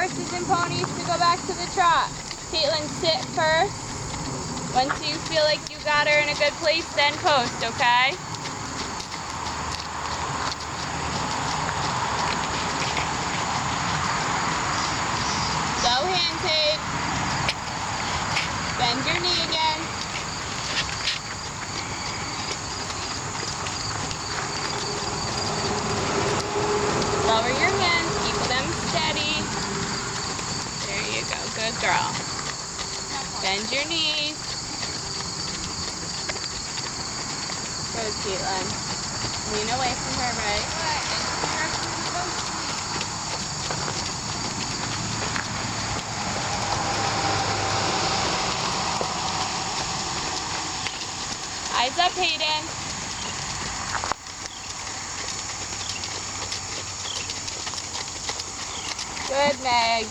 horses and ponies to go back to the trot. Caitlin, sit first. Once you feel like you got her in a good place, then post, okay? Go hand tape. Bend your knee again. Lower your hands, keep them steady. There you go, good girl. Bend your knees. Good, Caitlin. Lean away from her, right? Eyes up, Hayden. Good, Meg.